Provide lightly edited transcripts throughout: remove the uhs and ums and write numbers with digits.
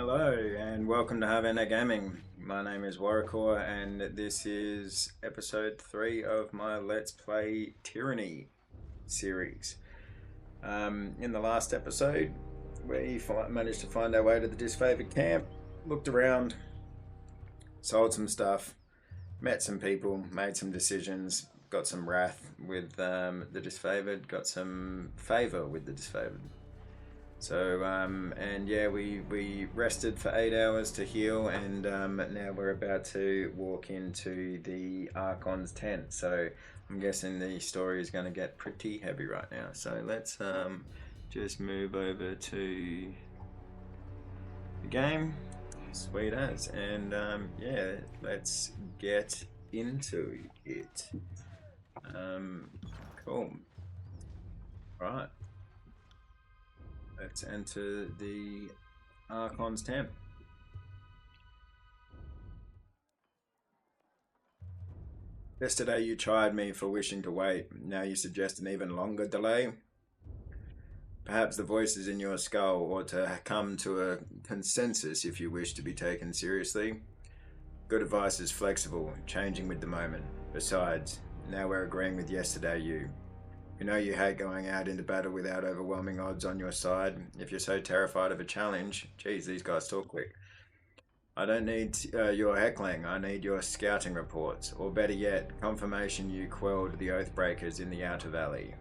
Hello and welcome to Havana Gaming. My name is Warwickor and this is episode 3 of my Let's Play Tyranny series. In the last episode, we managed to find our way to the disfavored camp, looked around, sold some stuff, met some people, made some decisions, got some wrath with the disfavored, got some favor with the disfavored. So, and yeah, we rested for 8 hours to heal, and now we're about to walk into the Archons tent. So, I'm guessing the story is going to get pretty heavy right now. So, let's just move over to the game. Sweet as. And yeah, let's get into it. Cool. Right. Let's enter the Archons tent. Yesterday you chid me for wishing to wait. Now you suggest an even longer delay. Perhaps the voices in your skull ought to come to a consensus if you wish to be taken seriously. Good advice is flexible, changing with the moment. Besides, now we're agreeing with yesterday you. You know you hate going out into battle without overwhelming odds on your side. If you're so terrified of a challenge, geez, these guys talk quick. I don't need your heckling, I need your scouting reports, or better yet, confirmation you quelled the oathbreakers in the Outer Valley.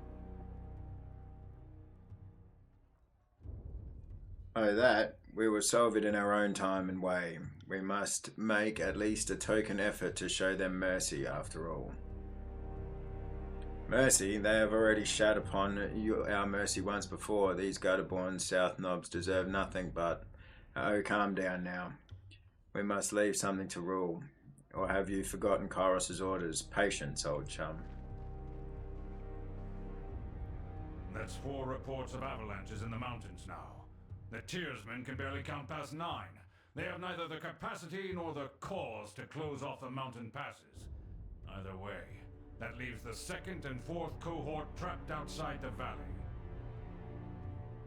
Oh, that? We will solve it in our own time and way. We must make at least a token effort to show them mercy after all. Mercy? They have already shat upon our mercy once before. These gutter-born South Knobs deserve nothing but... Oh, calm down now. We must leave something to rule. Or have you forgotten Kairos's orders? Patience, old chum. That's 4 reports of avalanches in the mountains now. The Tearsmen can barely count past 9. They have neither the capacity nor the cause to close off the mountain passes. Either way, that leaves the 2nd and 4th cohort trapped outside the valley.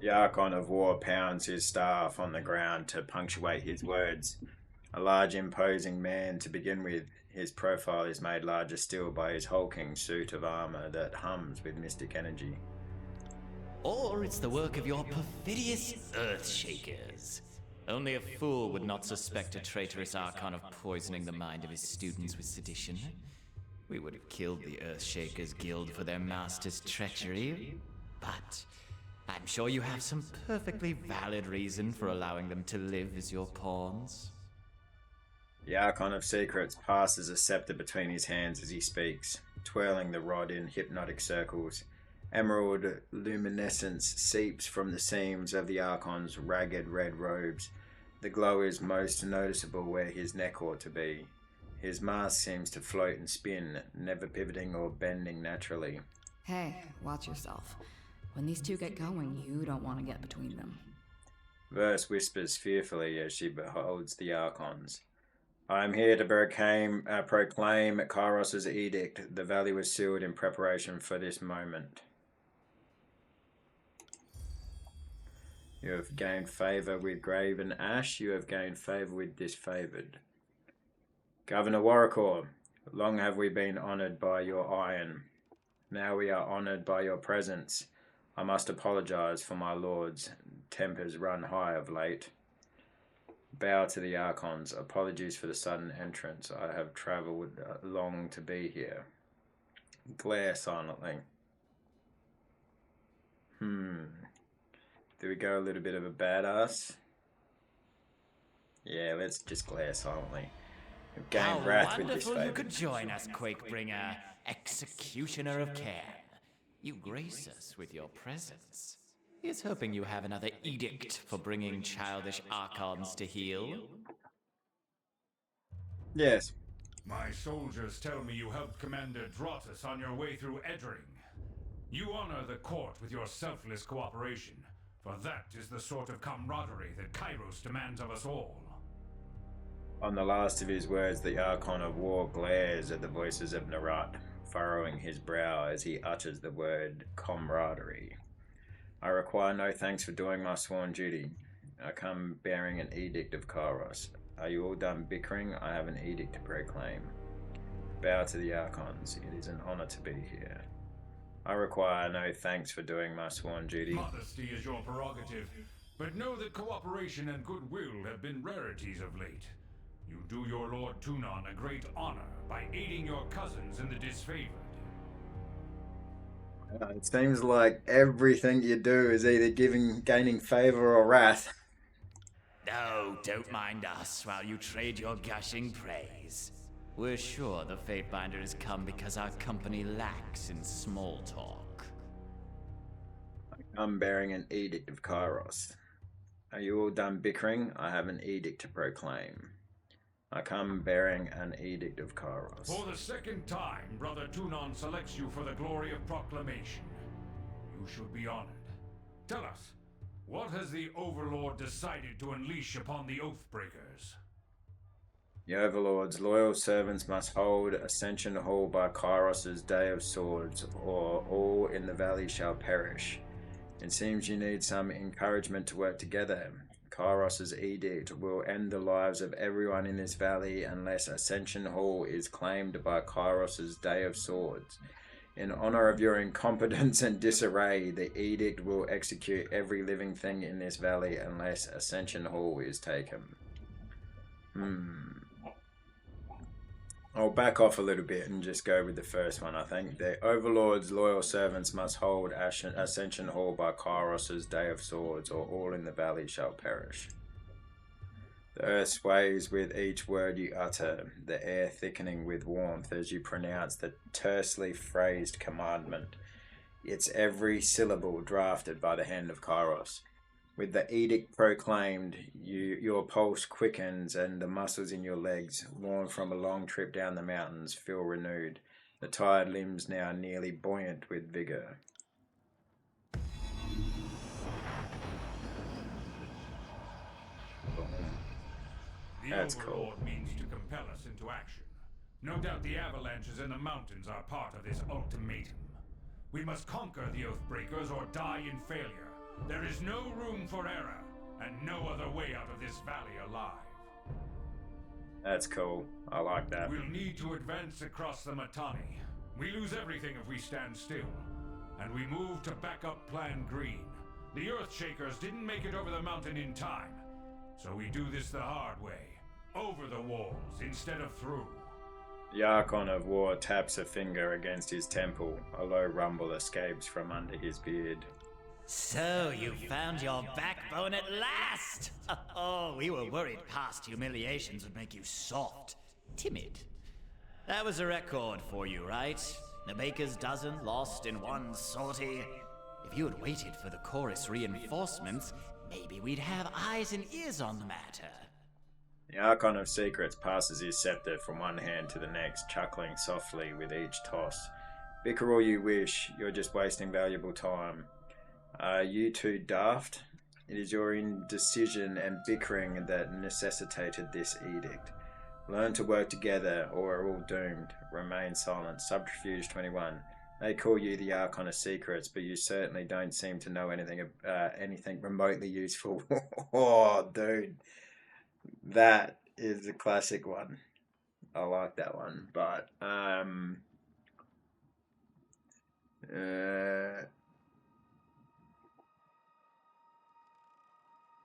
The Archon of War pounds his staff on the ground to punctuate his words. A large, imposing man to begin with, his profile is made larger still by his hulking suit of armor that hums with mystic energy. Or it's the work of your perfidious Earthshakers. Only a fool would not suspect a traitorous Archon of poisoning the mind of his students with sedition. We would have killed the Earthshakers Guild for their master's treachery, but I'm sure you have some perfectly valid reason for allowing them to live as your pawns. The Archon of Secrets passes a scepter between his hands as he speaks, twirling the rod in hypnotic circles. Emerald luminescence seeps from the seams of the Archon's ragged red robes. The glow is most noticeable where his neck ought to be. His mask seems to float and spin, never pivoting or bending naturally. Hey, watch yourself. When these two get going, you don't want to get between them. Verse whispers fearfully as she beholds the Archons. I am here to proclaim Kairos's edict. The valley was sealed in preparation for this moment. You have gained favour with Graven Ash. You have gained favour with Disfavoured. Governor Warwickor, long have we been honoured by your iron. Now we are honoured by your presence. I must apologise for my lord's tempers run high of late. Bow to the Archons. Apologies for the sudden entrance. I have travelled long to be here. Glare silently. Do we go a little bit of a badass? Yeah, let's just glare silently. Gain wrath with this wonderful you favour. could join us, Quakebringer, Executioner of Care. You grace us with your presence. Here's hoping you have another edict for bringing childish Archons to heel. Yes. My soldiers tell me you helped Commander Drotus on your way through Edring. You honor the court with your selfless cooperation, for that is the sort of camaraderie that Kairos demands of us all. On the last of his words, the Archon of War glares at the voices of Narat, furrowing his brow as he utters the word camaraderie. I require no thanks for doing my sworn duty. I come bearing an edict of Kairos. Are you all done bickering? I have an edict to proclaim. Bow to the Archons. It is an honor to be here. I require no thanks for doing my sworn duty. Modesty is your prerogative, but know that cooperation and goodwill have been rarities of late. You do your Lord Tunon a great honor by aiding your cousins in the disfavored. It seems like everything you do is either gaining favor or wrath. No, don't mind us while you trade your gushing praise. We're sure the Fatebinder has come because our company lacks in small talk. I'm bearing an edict of Kairos. Are you all done bickering? I have an edict to proclaim. I come bearing an edict of Kairos. For the second time, Brother Tunon selects you for the glory of proclamation. You should be honored. Tell us, what has the Overlord decided to unleash upon the Oathbreakers? The Overlord's loyal servants must hold Ascension Hall by Kairos' Day of Swords, or all in the valley shall perish. It seems you need some encouragement to work together. Kairos' edict will end the lives of everyone in this valley unless Ascension Hall is claimed by Kairos' Day of Swords. In honor of your incompetence and disarray, the edict will execute every living thing in this valley unless Ascension Hall is taken. I'll back off a little bit and just go with the first one, I think. The Overlord's loyal servants must hold Ascension Hall by Kairos' Day of Swords, or all in the valley shall perish. The earth sways with each word you utter, the air thickening with warmth as you pronounce the tersely phrased commandment. Its every syllable drafted by the hand of Kairos. With the edict proclaimed, your pulse quickens and the muscles in your legs, worn from a long trip down the mountains, feel renewed, the tired limbs now nearly buoyant with vigor. That's the cool. Overlord means to compel us into action. No doubt the avalanches in the mountains are part of this ultimatum. We must conquer the Oathbreakers or die in failure. There is no room for error, and no other way out of this valley alive. That's cool. I like that. We'll need to advance across the Matani. We lose everything if we stand still. And we move to backup Plan Green. The Earthshakers didn't make it over the mountain in time. So we do this the hard way. Over the walls instead of through. The Archon of War taps a finger against his temple. A low rumble escapes from under his beard. So you found your backbone at last! Oh, we were worried past humiliations would make you soft, timid. That was a record for you, right? The baker's dozen lost in one sortie. If you had waited for the chorus reinforcements, maybe we'd have eyes and ears on the matter. The Archon of Secrets passes his scepter from one hand to the next, chuckling softly with each toss. Bicker all you wish, you're just wasting valuable time. Are you too daft? It is your indecision and bickering that necessitated this edict. Learn to work together, or we're all doomed. Remain silent. Subterfuge 21. They call you the Archon of Secrets, but you certainly don't seem to know anything remotely useful. Oh, dude. That is a classic one. I like that one. But,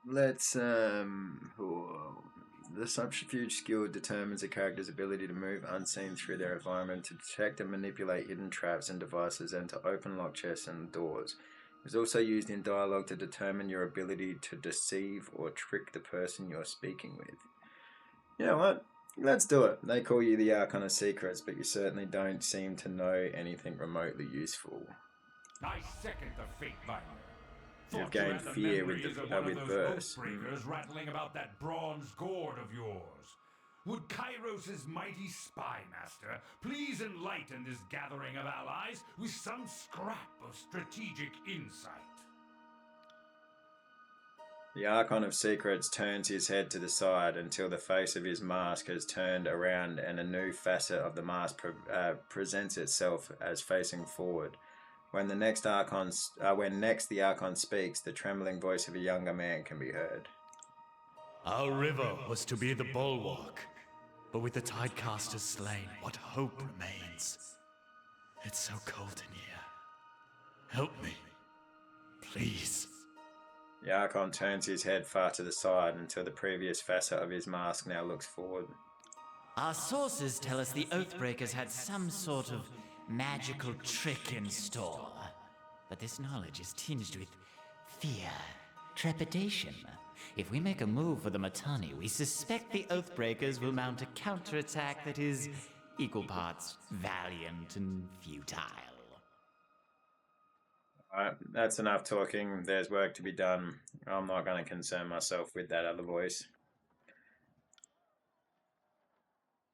let's the subterfuge skill determines a character's ability to move unseen through their environment, to detect and manipulate hidden traps and devices, and to open lock chests and doors. It's also used in dialogue to determine your ability to deceive or trick the person you're speaking with. You know what? Let's do it. They call you the Archon of Secrets, but you certainly don't seem to know anything remotely useful. I second the Fatebinder. You've gained fear with verse. Oathbreakers rattling about that bronze gourd of yours. Would Kairos' mighty spy master please enlighten this gathering of allies with some scrap of strategic insight? The Archon of Secrets turns his head to the side until the face of his mask has turned around and a new facet of the mask presents itself as facing forward. When next the Archon speaks, the trembling voice of a younger man can be heard. Our river was to be the bulwark, but with the tidecasters slain, what hope remains? It's so cold in here. Help me, please. The Archon turns his head far to the side until the previous facet of his mask now looks forward. Our sources tell us the Oathbreakers had some sort of magical trick in store. But this knowledge is tinged with fear, trepidation. If we make a move for the Mitanni, we suspect the Oathbreakers will mount a counterattack that is equal parts valiant and futile. Alright, that's enough talking. There's work to be done. I'm not going to concern myself with that other voice.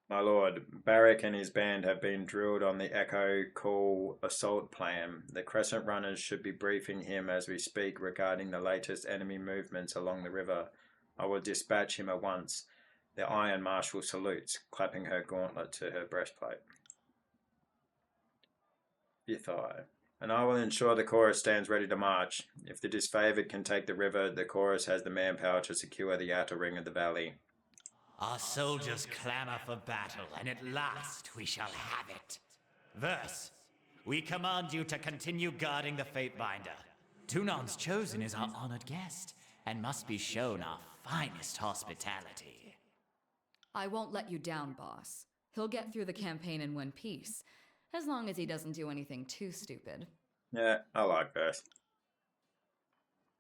My lord, Barrack and his band have been drilled on the Echo Call assault plan. The Crescent Runners should be briefing him as we speak regarding the latest enemy movements along the river. I will dispatch him at once. The Iron Marshal salutes, clapping her gauntlet to her breastplate. Fifth Eye. And I will ensure the chorus stands ready to march. If the disfavored can take the river, the chorus has the manpower to secure the outer ring of the valley. Our soldiers clamor for battle, and at last we shall have it. Verse, we command you to continue guarding the Fatebinder. Tunon's chosen is our honored guest, and must be shown our finest hospitality. I won't let you down, boss. He'll get through the campaign in one piece, as long as he doesn't do anything too stupid. Yeah, I like Verse.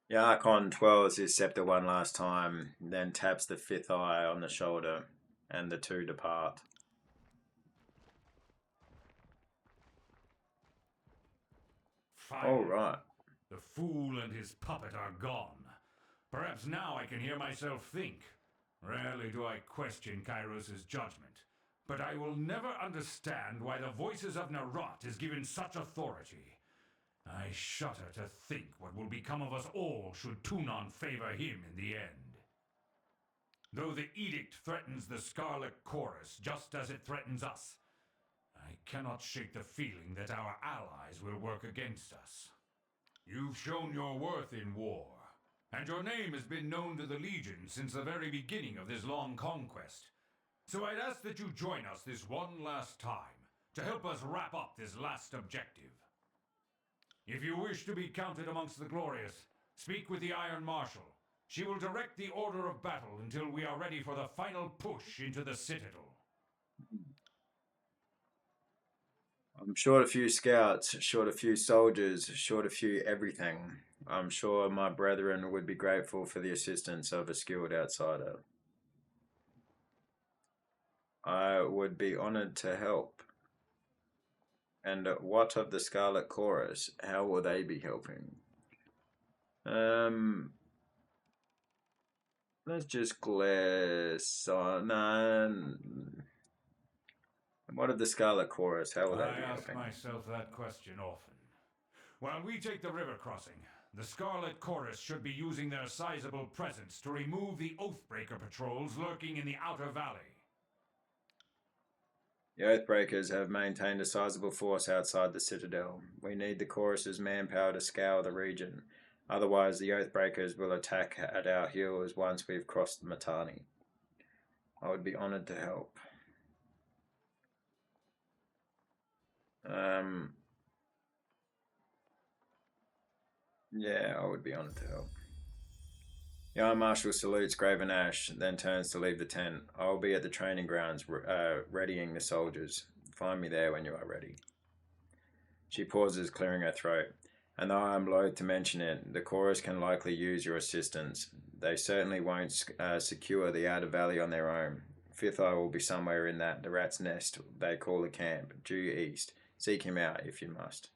The Archon twirls his scepter one last time, then taps the fifth eye on the shoulder, and the two depart. All right. The fool and his puppet are gone. Perhaps now I can hear myself think. Rarely do I question Kairos' judgment, but I will never understand why the voices of Narot is given such authority. I shudder to think what will become of us all should Tunon favor him in the end. Though the edict threatens the Scarlet Chorus just as it threatens us, I cannot shake the feeling that our allies will work against us. You've shown your worth in war, and your name has been known to the Legion since the very beginning of this long conquest. So I'd ask that you join us this one last time to help us wrap up this last objective. If you wish to be counted amongst the glorious, speak with the Iron Marshal. She will direct the order of battle until we are ready for the final push into the Citadel. I'm short a few scouts, short a few soldiers, short a few everything. I'm sure my brethren would be grateful for the assistance of a skilled outsider. I would be honored to help. And what of the Scarlet Chorus? How will they be helping? Let's just glass on. What of the Scarlet Chorus? How will they be helping? I ask myself that question often. While we take the river crossing, the Scarlet Chorus should be using their sizable presence to remove the Oathbreaker patrols lurking in the outer valley. The Oathbreakers have maintained a sizable force outside the Citadel. We need the Chorus's manpower to scour the region. Otherwise, the Oathbreakers will attack at our heels once we've crossed the Mitanni. I would be honored to help. Yeah, I would be honored to help. The Iron Marshal salutes Graven Ash, then turns to leave the tent. I will be at the training grounds, readying the soldiers. Find me there when you are ready. She pauses, clearing her throat. And though I am loath to mention it, the chorus can likely use your assistance. They certainly won't secure the outer valley on their own. Fifth Eye will be somewhere in that, the rat's nest they call a camp, due east. Seek him out if you must.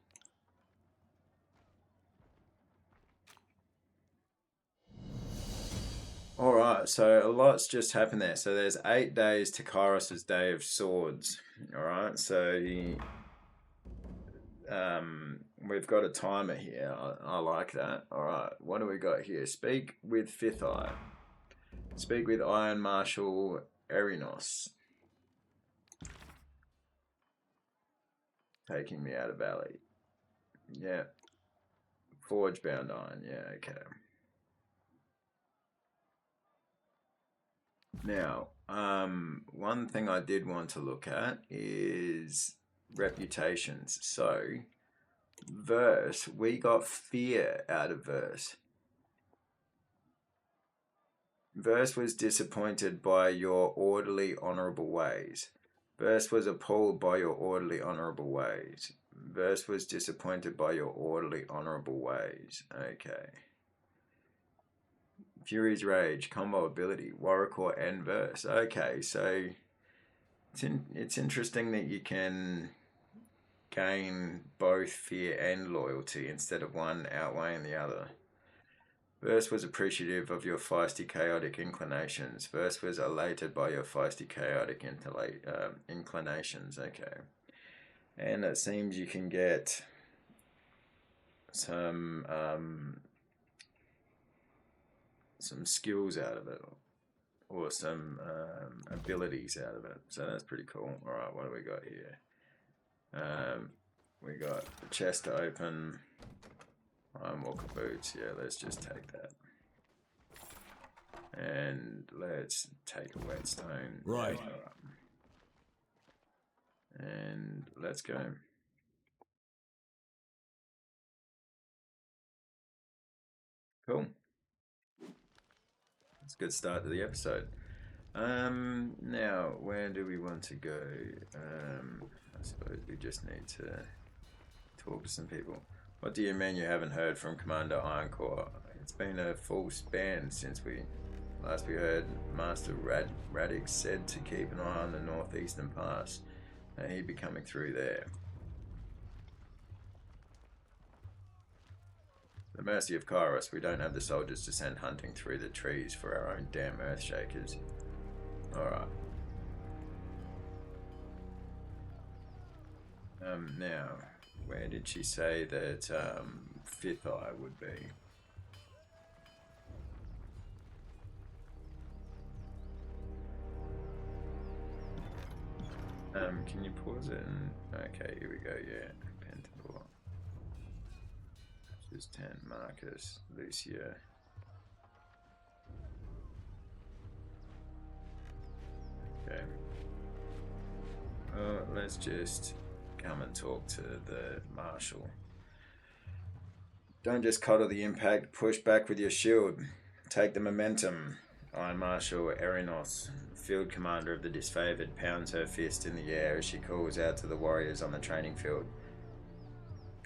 Alright, so a lot's just happened there. So there's 8 days to Kairos' Day of Swords. Alright, so we've got a timer here. I like that. Alright, what do we got here? Speak with Fifth Eye. Speak with Iron Marshal Erinos. Taking me out of Valley. Yeah. Forge Bound Iron. Yeah, okay. Now, one thing I did want to look at is reputations. So, verse, we got fear out of verse. Verse was disappointed by your orderly, honourable ways. Verse was appalled by your orderly, honourable ways. Verse was disappointed by your orderly, honourable ways. Okay. Fury's Rage, combo ability, Warrior and Verse. Okay, so it's interesting that you can gain both fear and loyalty instead of one outweighing the other. Verse was appreciative of your feisty, chaotic inclinations. Verse was elated by your feisty, chaotic inclinations. Okay. And it seems you can get some skills out of it, or some abilities out of it. So that's pretty cool. All right, what do we got here? We got the chest to open. Iron Walker boots. Yeah, let's just take that. And let's take a whetstone. Right. And let's go. Cool. It's a good start to the episode. Now, where do we want to go? I suppose we just need to talk to some people. What do you mean you haven't heard from Commander Ironcore? It's been a full span since we heard. Master Radix said to keep an eye on the northeastern pass, and he'd be coming through there. The mercy of Kairos, we don't have the soldiers to send hunting through the trees for our own damn Earthshakers. Alright. Now, where did she say that Fifth Eye would be? Can you pause it? Okay, here we go, yeah. Pentacle. This is 10, Marcus, Lucia. Okay. Let's just come and talk to the Marshal. Don't just cuddle the impact, push back with your shield. Take the momentum. Iron Marshal Erinos, field commander of the Disfavored, pounds her fist in the air as she calls out to the warriors on the training field.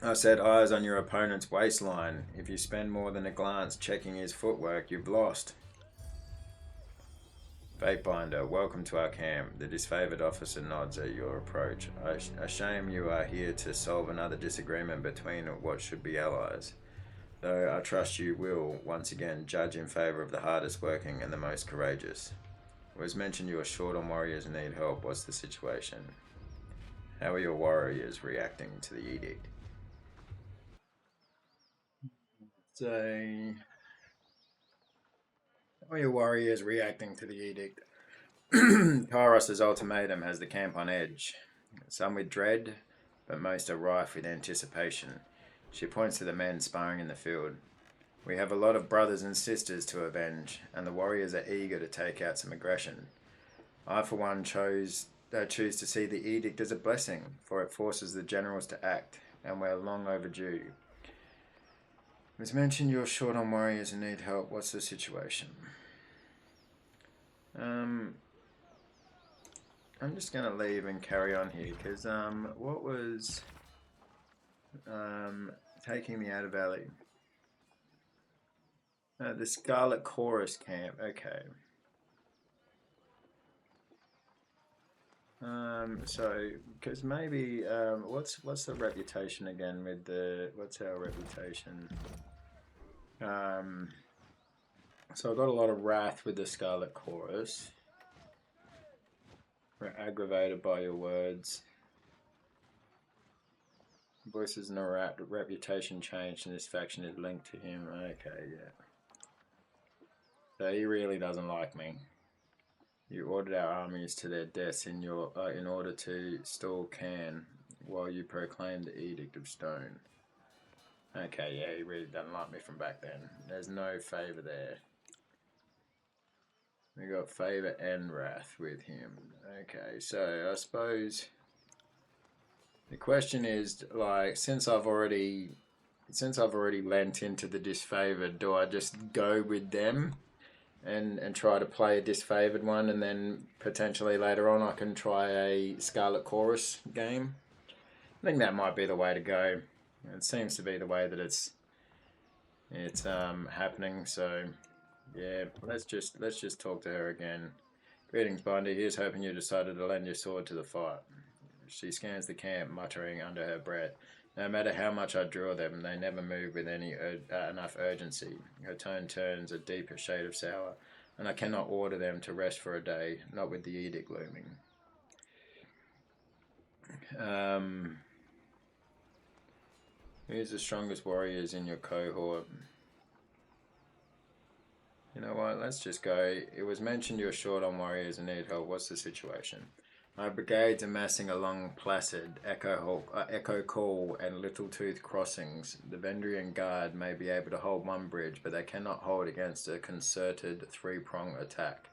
I set eyes on your opponent's waistline. If you spend more than a glance checking his footwork, you've lost. Fatebinder, welcome to our camp. The Disfavored officer nods at your approach. A shame you are here to solve another disagreement between what should be allies. Though I trust you will, once again, judge in favour of the hardest working and the most courageous. It was mentioned you are short on warriors and need help. What's the situation? How are your warriors reacting to the edict? So, how are your warriors reacting to the edict? Kairos' ultimatum has the camp on edge. Some with dread, but most are rife with anticipation. She points to the men sparring in the field. We have a lot of brothers and sisters to avenge, and the warriors are eager to take out some aggression. I, for one, choose to see the edict as a blessing, for it forces the generals to act, and we're long overdue. It was mentioned you're short on warriors and need help. What's the situation? I'm just going to leave and carry on here, because what was taking me out of Valley? The Scarlet Chorus camp, okay. So, because maybe, what's the reputation again with the, what's our reputation? So I got a lot of wrath with the Scarlet Chorus. We're aggravated by your words. Voices and a reputation changed and this faction is linked to him. Okay, yeah. So he really doesn't like me. You ordered our armies to their deaths in order to stall Khan while you proclaimed the Edict of Stone. Okay, yeah, he really doesn't like me from back then. There's no favour there. We got favor and wrath with him. Okay, so I suppose the question is, like, since I've already lent into the disfavored, do I just go with them and try to play a disfavored one, and then potentially later on I can try a Scarlet Chorus game? I think that might be the way to go. It seems to be the way that it's happening. So yeah, let's just talk to her again. Greetings, Binder. Here's hoping you decided to lend your sword to the fight. She scans the camp, muttering under her breath. No matter how much I draw them, they never move with enough urgency. Her tone turns a deeper shade of sour, and I cannot order them to rest for a day, not with the edict looming. Who's the strongest warriors in your cohort? You know what, let's just go. It was mentioned you're short on warriors and need help. What's the situation? My brigades are massing along Placid, Echo Call, and Little Tooth crossings. The Vendrian Guard may be able to hold one bridge, but they cannot hold against a concerted three-prong attack.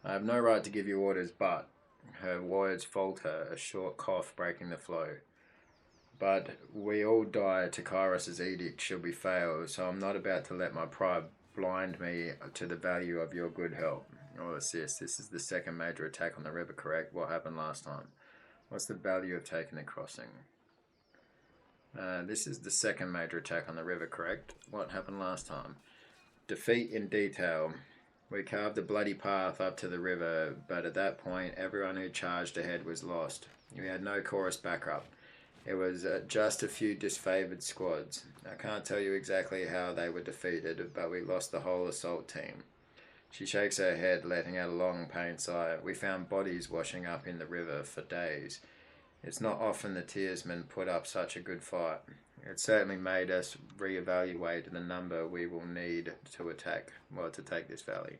I have no right to give you orders, but... Her words falter, a short cough breaking the flow. But we all die to Kairos' edict should we fail, so I'm not about to let my pride blind me to the value of your good help. Or assist. This is the second major attack on the river, correct? What happened last time? What's the value of taking the crossing? This is the second major attack on the river, correct? What happened last time? Defeat in detail. We carved a bloody path up to the river, but at that point, everyone who charged ahead was lost. We had no chorus backup. It was just a few disfavored squads. I can't tell you exactly how they were defeated, but we lost the whole assault team. She shakes her head, letting out a long, pained sigh. We found bodies washing up in the river for days. It's not often the Tearsmen put up such a good fight. It certainly made us reevaluate the number we will need to take this valley.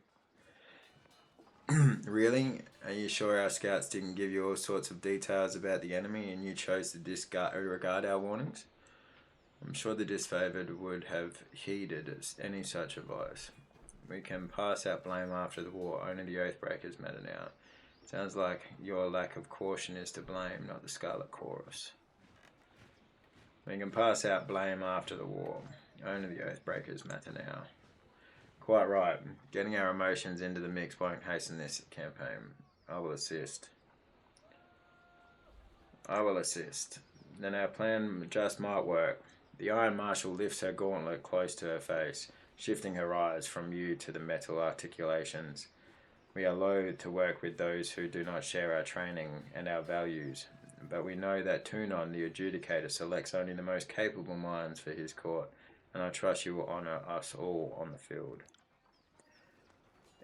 Really? Are you sure our scouts didn't give you all sorts of details about the enemy and you chose to disregard our warnings? I'm sure the disfavored would have heeded any such advice. We can pass out blame after the war. Only the oathbreakers matter now. Sounds like your lack of caution is to blame, not the Scarlet Chorus. We can pass out blame after the war. Only the oathbreakers matter now. Quite right. Getting our emotions into the mix won't hasten this campaign. I will assist. Then our plan just might work. The Iron Marshal lifts her gauntlet close to her face, shifting her eyes from you to the metal articulations. We are loath to work with those who do not share our training and our values, but we know that Tunon, the Adjudicator, selects only the most capable minds for his court, and I trust you will honour us all on the field.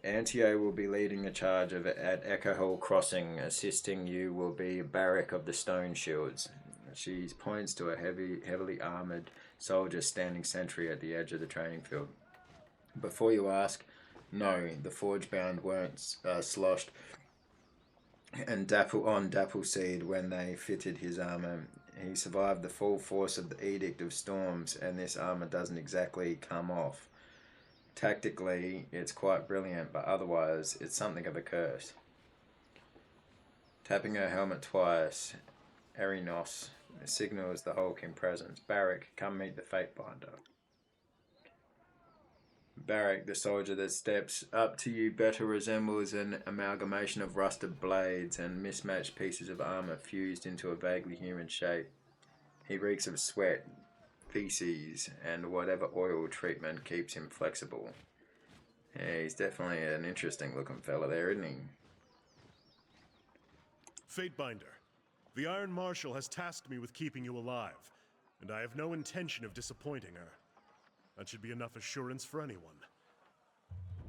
Antio will be leading the charge at Echo Hall Crossing. Assisting you will be Barrack of the Stone Shields. She points to a heavily armoured soldier standing sentry at the edge of the training field. Before you ask, no, the Forge-bound weren't sloshed and Dappleseed when they fitted his armour. He survived the full force of the Edict of Storms, and this armour doesn't exactly come off. Tactically, it's quite brilliant, but otherwise, it's something of a curse. Tapping her helmet twice, Erinos signals the Hulking presence. Barrack, come meet the Fatebinder. Barrack, the soldier that steps up to you, better resembles an amalgamation of rusted blades and mismatched pieces of armour fused into a vaguely human shape. He reeks of sweat, feces, and whatever oil treatment keeps him flexible. Yeah, he's definitely an interesting looking fella there, isn't he? Fatebinder, the Iron Marshal has tasked me with keeping you alive, and I have no intention of disappointing her. That should be enough assurance for anyone.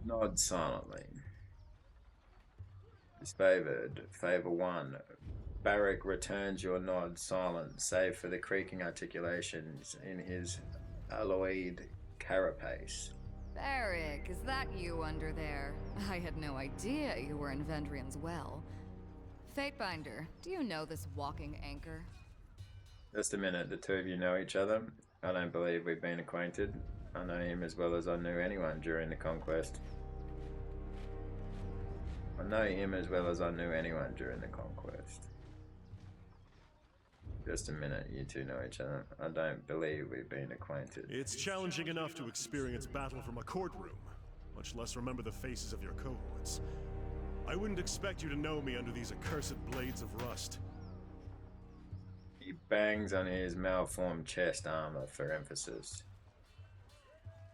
Nod silently. Disfavored, favor 1. Barrack returns your nod silent, save for the creaking articulations in his alloyed carapace. Barrack, is that you under there? I had no idea you were in Vendrian's well. Fatebinder, do you know this walking anchor? Just a minute, the two of you know each other? I don't believe we've been acquainted. I know him as well as I knew anyone during the conquest. I know him as well as I knew anyone during the conquest. Just a minute, you two know each other. I don't believe we've been acquainted. It's challenging enough to experience battle from a courtroom, much less remember the faces of your cohorts. I wouldn't expect you to know me under these accursed blades of rust. He bangs on his malformed chest armor for emphasis.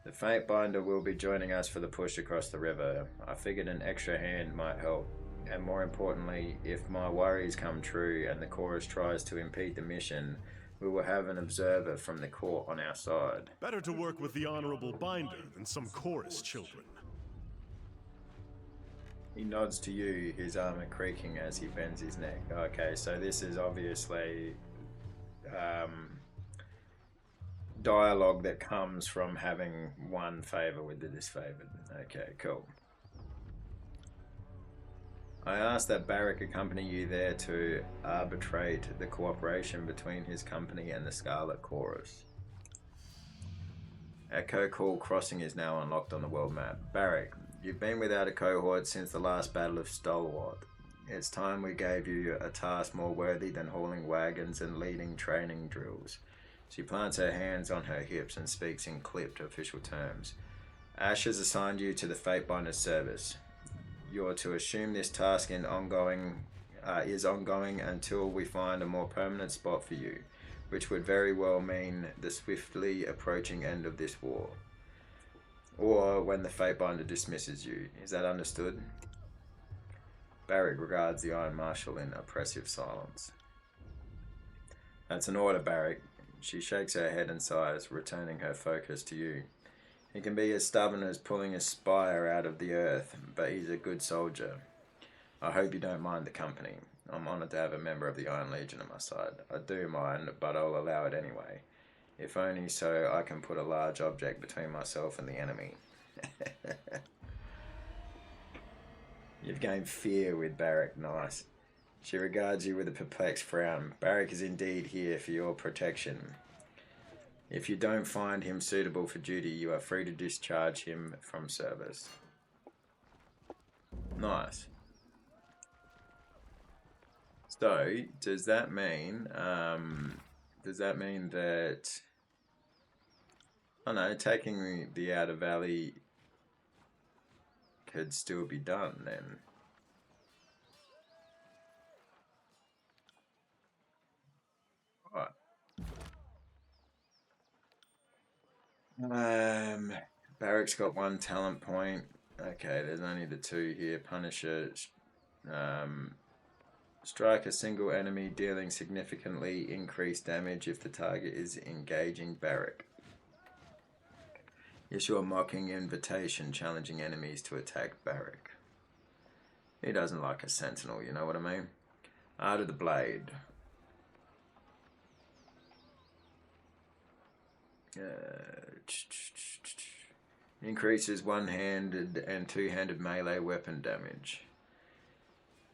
The Fatebinder will be joining us for the push across the river. I figured an extra hand might help. And more importantly, if my worries come true and the chorus tries to impede the mission, we will have an observer from the court on our side. Better to work with the Honorable Binder than some chorus children. He nods to you, his armor creaking as he bends his neck. Okay, so this is obviously dialogue that comes from having one favor with the disfavored. Okay, cool. I asked that Barrick accompany you there to arbitrate the cooperation between his company and the Scarlet Chorus. Echo Call Crossing is now unlocked on the world map. Barrick, you've been without a cohort since the last Battle of Stalwart. It's time we gave you a task more worthy than hauling wagons and leading training drills. She plants her hands on her hips and speaks in clipped official terms. Ash has assigned you to the Fatebinder's service. You're to assume this task is ongoing until we find a more permanent spot for you, which would very well mean the swiftly approaching end of this war. Or when the Fatebinder dismisses you. Is that understood? Barrick regards the Iron Marshal in oppressive silence. That's an order, Barrick. She shakes her head and sighs, returning her focus to you. He can be as stubborn as pulling a spire out of the earth, but he's a good soldier. I hope you don't mind the company. I'm honoured to have a member of the Iron Legion at my side. I do mind, but I'll allow it anyway. If only so I can put a large object between myself and the enemy. You've gained fear with Barrick, nice. She regards you with a perplexed frown. Barrick is indeed here for your protection. If you don't find him suitable for duty, you are free to discharge him from service. Nice. So, does that mean that, I don't know, taking the Outer Valley could still be done then? Right. Barrick's got 1 talent point. Okay, there's only the 2 here. Punisher. Strike a single enemy, dealing significantly increased damage if the target is engaging Barrick. Issue a mocking invitation, challenging enemies to attack Barrick. He doesn't like a sentinel, you know what I mean? Art of the Blade. Increases one-handed and two-handed melee weapon damage.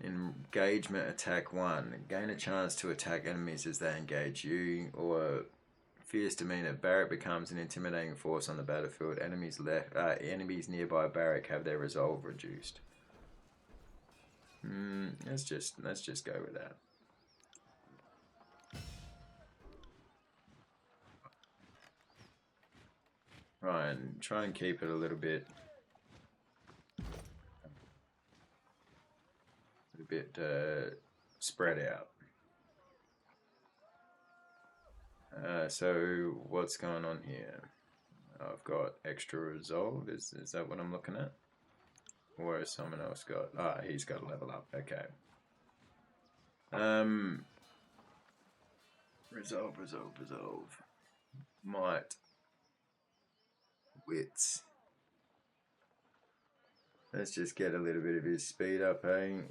Engagement attack 1. Gain a chance to attack enemies as they engage you. Or fierce demeanor. Barrick becomes an intimidating force on the battlefield. Enemies nearby Barrick have their resolve reduced. Let's just go with that. Right, and try and keep it a little bit spread out. So what's going on here? I've got extra resolve. Is that what I'm looking at? Or has someone else got? Ah, he's got a level up. Okay. Resolve. Might. Wits. Let's just get a little bit of his speed up, eh?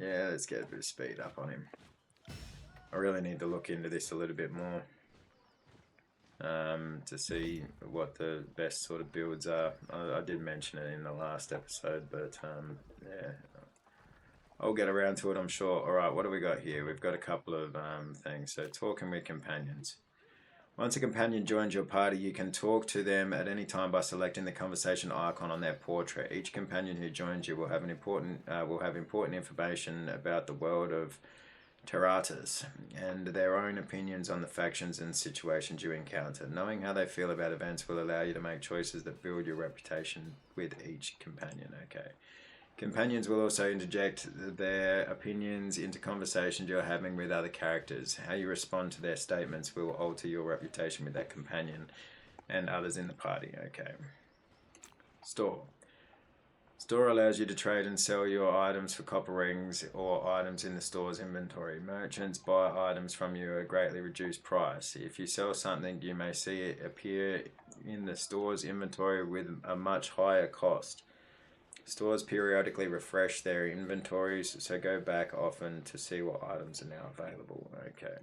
Yeah, let's get a bit of speed up on him. I really need to look into this a little bit more to see what the best sort of builds are. I did mention it in the last episode, but yeah, I'll get around to it, I'm sure. Alright, what do we got here? We've got a couple of things. So, talking with companions. Once a companion joins your party, you can talk to them at any time by selecting the conversation icon on their portrait. Each companion who joins you will have important information about the world of Terratas and their own opinions on the factions and situations you encounter. Knowing how they feel about events will allow you to make choices that build your reputation with each companion. Okay. Companions will also interject their opinions into conversations you're having with other characters. How you respond to their statements will alter your reputation with that companion and others in the party. Okay. Store. Store allows you to trade and sell your items for copper rings or items in the store's inventory. Merchants buy items from you at a greatly reduced price. If you sell something, you may see it appear in the store's inventory with a much higher cost. Stores periodically refresh their inventories, so go back often to see what items are now available. Okay.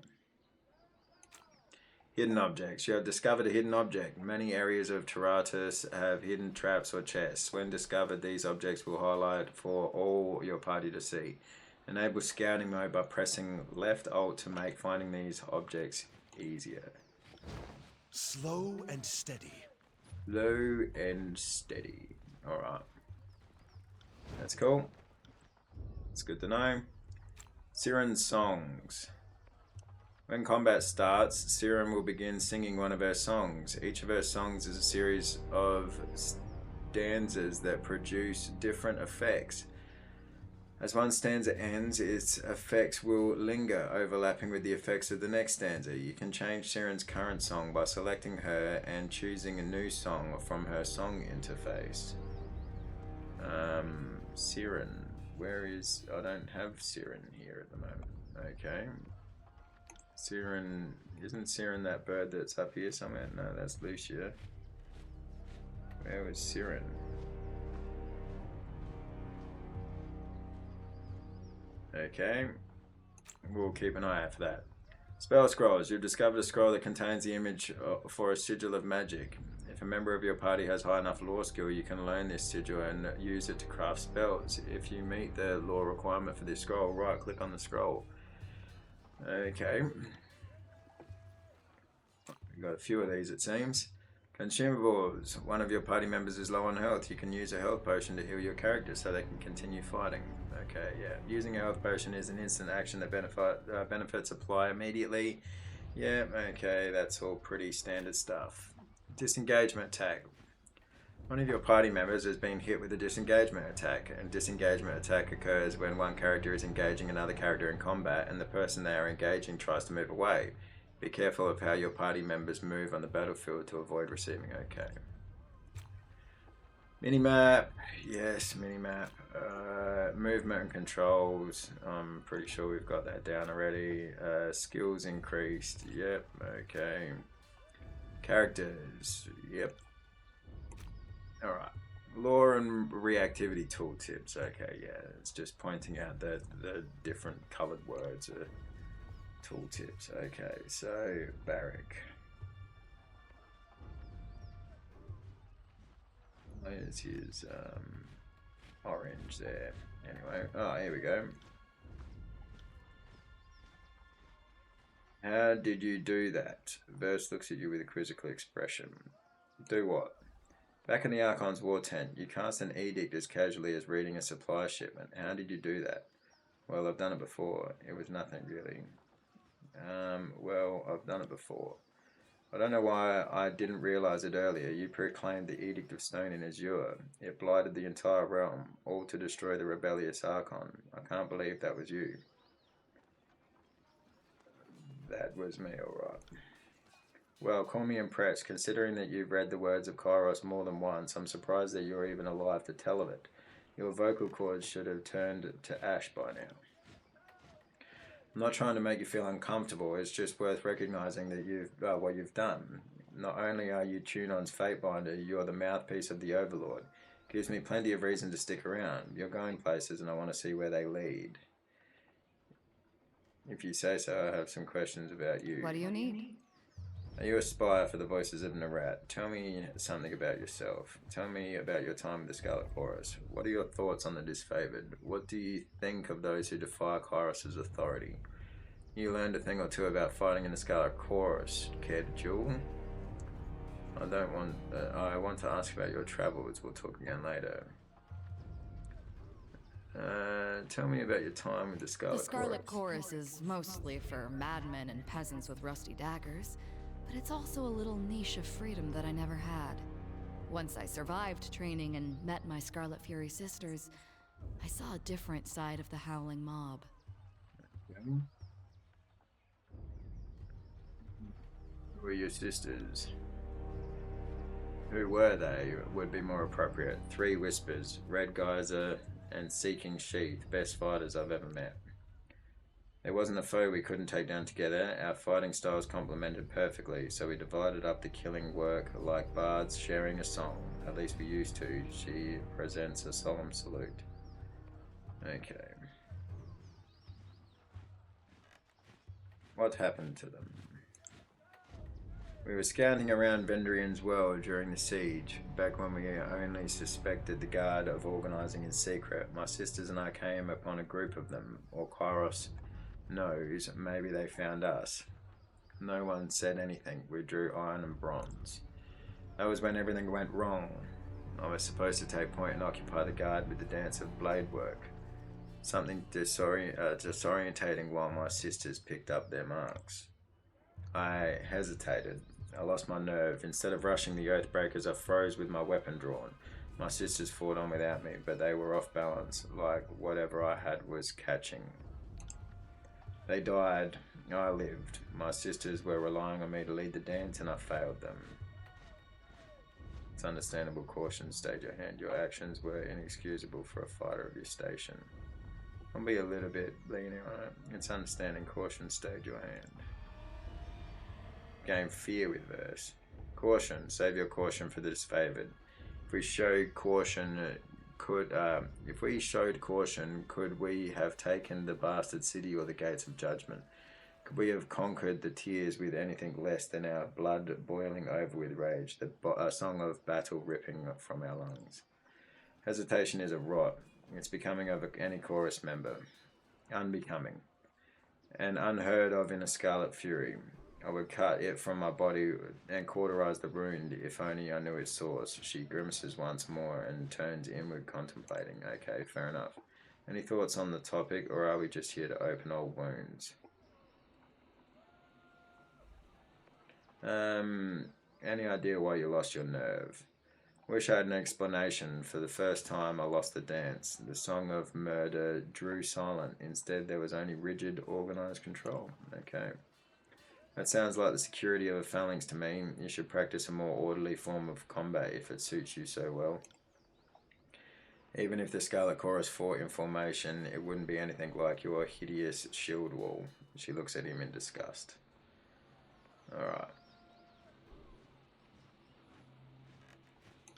Hidden objects. You have discovered a hidden object. Many areas of Terratus have hidden traps or chests. When discovered, these objects will highlight for all your party to see. Enable scouting mode by pressing left alt to make finding these objects easier. Slow and steady. Low and steady. Alright. That's cool. It's good to know. Siren's songs. When combat starts, Siren will begin singing one of her songs. Each of her songs is a series of stanzas that produce different effects. As one stanza ends, its effects will linger, overlapping with the effects of the next stanza. You can change Siren's current song by selecting her and choosing a new song from her song interface. Siren. Where is... I don't have Siren here at the moment. Okay. Siren... Isn't Siren that bird that's up here somewhere? No, that's Lucia. Where was Siren? Okay. We'll keep an eye out for that. Spell scrolls. You've discovered a scroll that contains the image for a sigil of magic. If a member of your party has high enough lore skill, you can learn this sigil and use it to craft spells. If you meet the lore requirement for this scroll, right click on the scroll. Okay. We've got a few of these, it seems. Consumables. One of your party members is low on health. You can use a health potion to heal your character so they can continue fighting. Okay, yeah. Using a health potion is an instant action that benefits apply immediately. Yeah, okay, that's all pretty standard stuff. Disengagement attack. One of your party members has been hit with a disengagement attack, and disengagement attack occurs when one character is engaging another character in combat and the person they are engaging tries to move away. Be careful of how your party members move on the battlefield to avoid receiving. Okay. Minimap. Yes, minimap. Movement and controls. I'm pretty sure we've got that down already. Skills increased. Yep. Okay. Characters. Yep. Alright. Lore and reactivity tooltips. Okay, yeah. It's just pointing out that the different coloured words are tooltips. Okay, so barrack. There's his orange there. Anyway, oh, here we go. How did you do that? Verse looks at you with a quizzical expression. Do what? Back in the Archons war tent, you cast an edict as casually as reading a supply shipment. How did you do that? Well, I've done it before. It was nothing really. Well, I've done it before. I don't know why I didn't realize it earlier. You proclaimed the Edict of Stone in Azure. It blighted the entire realm, all to destroy the rebellious Archon. I can't believe that was you. That was me, alright. Well, call me impressed. Considering that you've read the words of Kairos more than once, I'm surprised that you're even alive to tell of it. Your vocal cords should have turned to ash by now. I'm not trying to make you feel uncomfortable, it's just worth recognizing that what you've done. Not only are you Tunon's Fatebinder, you're the mouthpiece of the Overlord. Gives me plenty of reason to stick around. You're going places and I want to see where they lead. If you say so, I have some questions about you. What do you need? Are you a spy for the voices of Narat? Tell me something about yourself. Tell me about your time with the Scarlet Chorus. What are your thoughts on the disfavored? What do you think of those who defy Kyros's authority? You learned a thing or two about fighting in the Scarlet Chorus. Care to duel? I want to ask about your travels. We'll talk again later. Tell me about your time with the Scarlet Chorus. The Scarlet Chorus is mostly for madmen and peasants with rusty daggers, but it's also a little niche of freedom that I never had. Once I survived training and met my Scarlet Fury sisters, I saw a different side of the Howling Mob. Okay. Who were your sisters? Who were they? Would be more appropriate. Three Whispers, Red Geyser, and Seeking Sheath, best fighters I've ever met. There wasn't a foe we couldn't take down together. Our fighting styles complemented perfectly, so we divided up the killing work like bards sharing a song. At least we used to. She presents a solemn salute. Okay. What happened to them? We were scouting around Vendrian's world during the siege, back when we only suspected the guard of organizing in secret. My sisters and I came upon a group of them, or Kyros knows, maybe they found us. No one said anything. We drew iron and bronze. That was when everything went wrong. I was supposed to take point and occupy the guard with the dance of blade work. Something disorientating while my sisters picked up their marks. I hesitated. I lost my nerve. Instead of rushing the oathbreakers, I froze with my weapon drawn. My sisters fought on without me, but they were off balance, like whatever I had was catching. They died. I lived. My sisters were relying on me to lead the dance, and I failed them. It's understandable. Caution. Stayed your hand. Your actions were inexcusable for a fighter of your station. I'll be a little bit lenient on it. It's understanding. Caution. Stayed your hand. Gain fear with verse. Caution. Save your caution for the disfavored. If we showed caution, could we have taken the bastard city or the gates of judgment? Could we have conquered the tears with anything less than our blood boiling over with rage, a song of battle ripping from our lungs? Hesitation is a rot. It's becoming of any chorus member. Unbecoming. And unheard of in a Scarlet Fury. I would cut it from my body and cauterize the wound if only I knew its source. She grimaces once more and turns inward, contemplating. Okay, fair enough. Any thoughts on the topic, or are we just here to open old wounds? Any idea why you lost your nerve? Wish I had an explanation. For the first time, I lost the dance. The song of murder drew silent. Instead, there was only rigid, organized control. Okay. That sounds like the security of a phalanx to me. You should practice a more orderly form of combat if it suits you so well. Even if the Scarlet Chorus fought in formation, it wouldn't be anything like your hideous shield wall. She looks at him in disgust. Alright.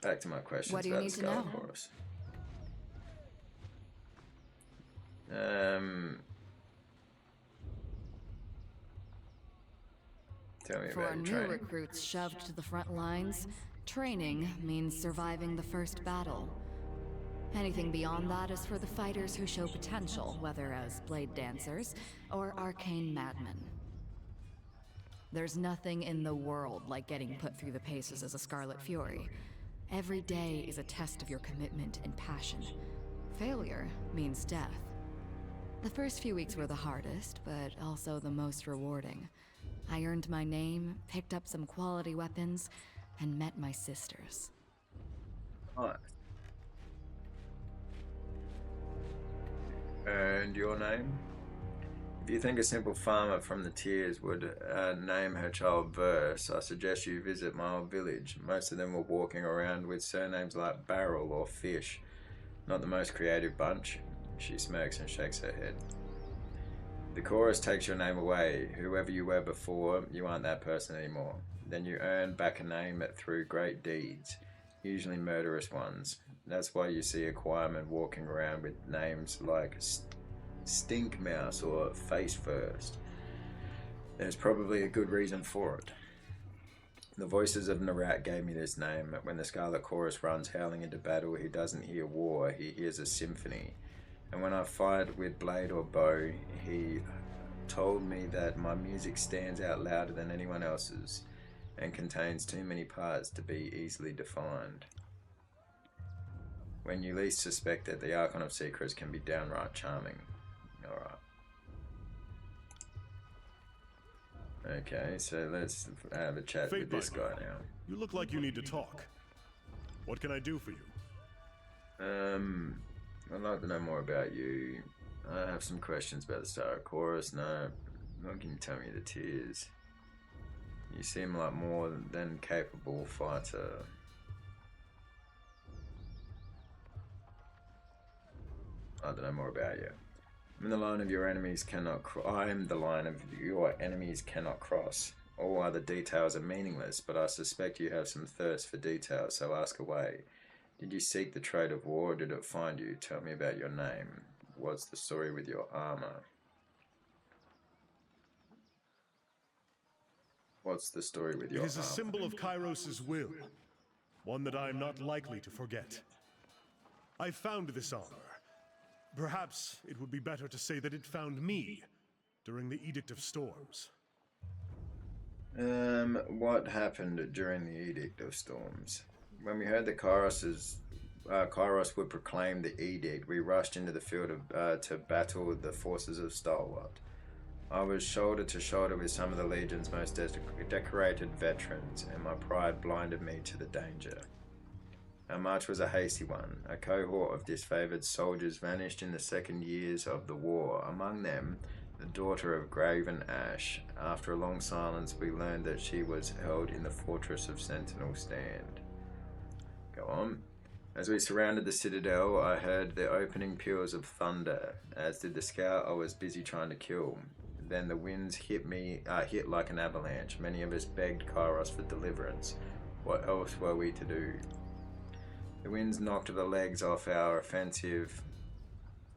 Back to my questions What do you about need the to Scarlet know? Chorus. Tell me For about your new training. recruits shoved to the front lines, training means surviving the first battle. Anything beyond that is for the fighters who show potential, whether as blade dancers or arcane madmen. There's nothing in the world like getting put through the paces as a Scarlet Fury. Every day is a test of your commitment and passion. Failure means death. The first few weeks were the hardest, but also the most rewarding. I earned my name, picked up some quality weapons, and met my sisters. Nice. And your name? If you think a simple farmer from the Tears would name her child Verse, I suggest you visit my old village. Most of them were walking around with surnames like Barrel or Fish. Not the most creative bunch. She smirks and shakes her head. The chorus takes your name away. Whoever you were before, you aren't that person anymore. Then you earn back a name through great deeds, usually murderous ones. That's why you see a choirman walking around with names like Stink Mouse or Face First. There's probably a good reason for it. The voices of Narat gave me this name. When the Scarlet Chorus runs howling into battle, he doesn't hear war, he hears a symphony. And when I fight with blade or bow, he told me that my music stands out louder than anyone else's and contains too many parts to be easily defined. When you least suspect it, the Archon of Secrets can be downright charming. Alright. Okay, so let's have a chat with this guy now. You look like you need to talk. What can I do for you? I'd like to know more about you. I have some questions about the Star Chorus. No, what can you tell me the tears? You seem like more than capable fighter. I don't know more about you. I'm the line of your enemies cannot. I am the line of your enemies cannot cross. All other details are meaningless, but I suspect you have some thirst for details, so ask away. Did you seek the trade of war, or did it find you? Tell me about your name. What's the story with your armor? What's the story with your armor? It is a symbol of Kairos' will, one that I am not likely to forget. I found this armor. Perhaps it would be better to say that it found me during the Edict of Storms. What happened during the Edict of Storms? When we heard that Kairos would proclaim the edict, we rushed into the field to battle the forces of Stalwart. I was shoulder to shoulder with some of the Legion's most decorated veterans, and my pride blinded me to the danger. Our march was a hasty one. A cohort of disfavored soldiers vanished in the second years of the war. Among them, the daughter of Graven Ash. After a long silence, we learned that she was held in the fortress of Sentinel Stand. Go on. As we surrounded the citadel, I heard the opening peals of thunder, as did the scout I was busy trying to kill. Then the winds hit like an avalanche. Many of us begged Kairos for deliverance. What else were we to do? The winds knocked the legs off our offensive